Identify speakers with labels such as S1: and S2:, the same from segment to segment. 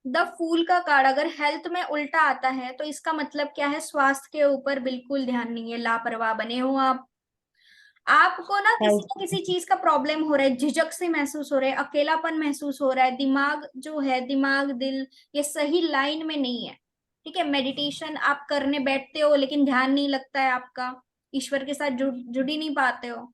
S1: The fool का card अगर health में उल्टा आता है तो इसका मतलब क्या है, स्वास्थ्य के ऊपर बिल्कुल ध्यान नहीं है, लापरवाह बने हो आप। आपको ना
S2: हेल्थ।
S1: किसी चीज का प्रॉब्लम हो रहा है, झिझक से महसूस हो रहा है, अकेलापन महसूस हो रहा है, दिमाग जो है, दिमाग दिल ये सही लाइन में नहीं है। ठीक है, मेडिटेशन आप करने बैठते हो लेकिन ध्यान नहीं लगता है आपका, ईश्वर के साथ जुड़ ही नहीं पाते हो।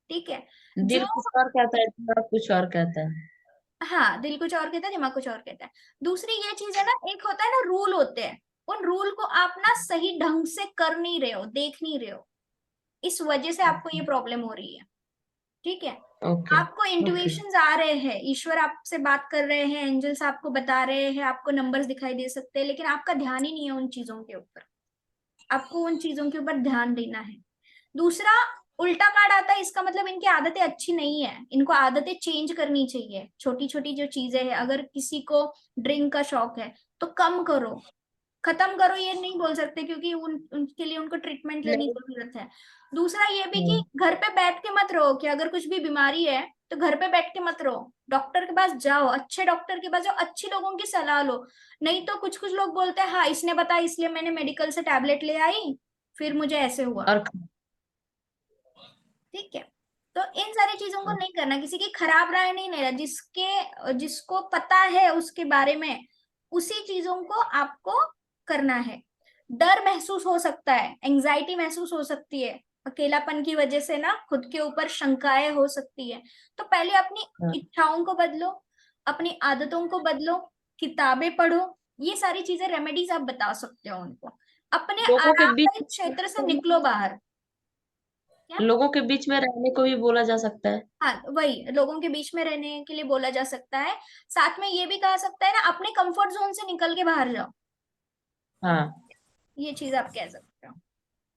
S1: ठीक है। जो
S2: दिल कुछ और कहता है, दिमाग कुछ और कहता है।
S1: हाँ, दिल कुछ और कहता है, दिमाग कुछ और कहता है। दूसरी ये चीज है ना, एक होता है ना रूल होते हैं, उन रूल को आप ना सही ढंग से कर नहीं रहे हो, देख नहीं रहे हो, इस वजह से आपको ये प्रॉब्लम हो रही है। ठीक है।
S2: ओके।
S1: आपको
S2: ओके।
S1: इंट्यूशंस आ रहे हैं, ईश्वर आपसे बात कर रहे हैं, एंजल्स आपको बता रहे हैं, आपको नंबर्स दिखाई दे सकते हैं, लेकिन आपका ध्यान ही नहीं है उन चीजों के ऊपर। आपको उन चीजों के ऊपर ध्यान देना है। दूसरा, उल्टा कार्ड आता है, इसका मतलब इनकी आदतें अच्छी नहीं है, इनको आदतें चेंज करनी चाहिए। छोटी छोटी जो चीजें हैं, अगर किसी को ड्रिंक का शौक है तो कम करो, खत्म करो ये नहीं बोल सकते, क्योंकि उनके लिए उनको ट्रीटमेंट लेने की
S2: नहीं।
S1: जरूरत है। दूसरा ये भी कि
S2: हम्म।
S1: घर पे बैठ के मत रहो, कि अगर कुछ भी बीमारी है तो घर पे बैठ के मत रहो, डॉक्टर के पास जाओ, अच्छे डॉक्टर के पास जाओ, अच्छी लोगों की सलाह लो। नहीं तो कुछ कुछ लोग बोलते हैं हाँ इसने बताया इसलिए मैंने मेडिकल से टैबलेट ले आई, फिर मुझे ऐसे हुआ।
S2: और
S1: ठीक है। तो इन सारी चीजों को नहीं करना, किसी की खराब राय नहीं लेना, जिसको पता है उसके बारे में, उसी चीजों को आपको करना है। डर महसूस हो सकता है, एंजाइटी महसूस हो सकती है, अकेलापन की वजह से ना खुद के ऊपर शंकाएं हो सकती है। तो पहले अपनी
S2: हाँ।
S1: इच्छाओं को बदलो, अपनी आदतों को बदलो, किताबें पढ़ो, ये सारी चीजें रेमेडीज आप बता सकते हो उनको। अपने
S2: लोगों के बीच
S1: आरामदायक क्षेत्र से निकलो बाहर। क्या?
S2: लोगों के बीच में रहने को भी बोला जा सकता है।
S1: हाँ, वही लोगों के बीच में रहने के लिए बोला जा सकता है। साथ में ये भी कहा सकता है ना, अपने कंफर्ट जोन से निकल के बाहर जाओ,
S2: हाँ।
S1: ये चीज आप कह सकते हो।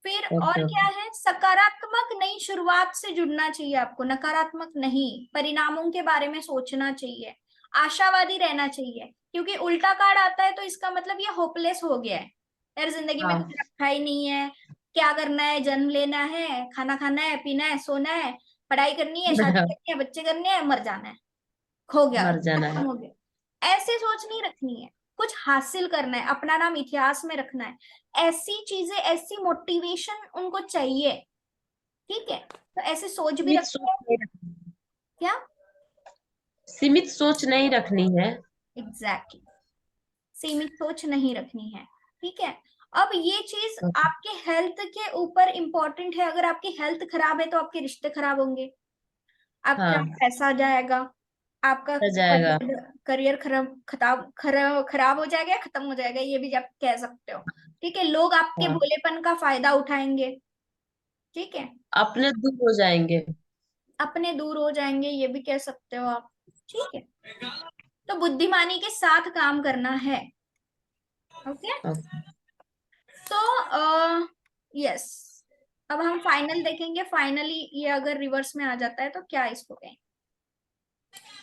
S1: फिर और
S2: ओके।
S1: क्या
S2: ओके।
S1: है, सकारात्मक नई शुरुआत से जुड़ना चाहिए आपको, नकारात्मक नहीं, परिणामों के बारे में सोचना चाहिए, आशावादी रहना चाहिए। क्योंकि उल्टा कार्ड आता है तो इसका मतलब ये होपलेस हो गया है, यार जिंदगी में कुछ
S2: हाँ।
S1: रखा ही नहीं है, क्या करना है, जन्म लेना है, खाना खाना है, पीना है, सोना है, पढ़ाई करनी है, शादी करनी है, बच्चे करने हैं, मर जाना है, खो गया,
S2: मर जाना
S1: खत्म
S2: है।
S1: हो गया। ऐसे सोच नहीं रखनी है, कुछ हासिल करना है, अपना नाम इतिहास में रखना है, ऐसी चीजें, ऐसी मोटिवेशन उनको चाहिए। ठीक है, तो ऐसे सोच भी
S2: सीमित
S1: रखते
S2: सोच
S1: हैं।
S2: नहीं रखनी।
S1: क्या?
S2: सीमित सोच नहीं रखनी है।
S1: एग्जैक्टली, सीमित सोच नहीं रखनी है। ठीक है। अब ये चीज
S2: ओके।
S1: आपके हेल्थ के ऊपर इंपॉर्टेंट है, अगर आपकी हेल्थ खराब है तो आपके रिश्ते खराब होंगे, आपका
S2: हाँ।
S1: पैसा जाएगा, आपका
S2: हो जाएगा।
S1: करियर करियर खराब हो जाएगा, खत्म हो जाएगा, ये भी आप कह सकते हो। ठीक है, लोग आपके
S2: हाँ।
S1: भोलेपन का फायदा उठाएंगे। ठीक है,
S2: अपने दूर हो जाएंगे।
S1: अपने दूर हो जाएंगे, ये भी कह सकते हो आप। ठीक है, तो बुद्धिमानी के साथ काम करना है। ओके।
S2: ओके।
S1: तो यस, अब हम फाइनल देखेंगे, फाइनली ये अगर रिवर्स में आ जाता है तो क्या इसको कहें।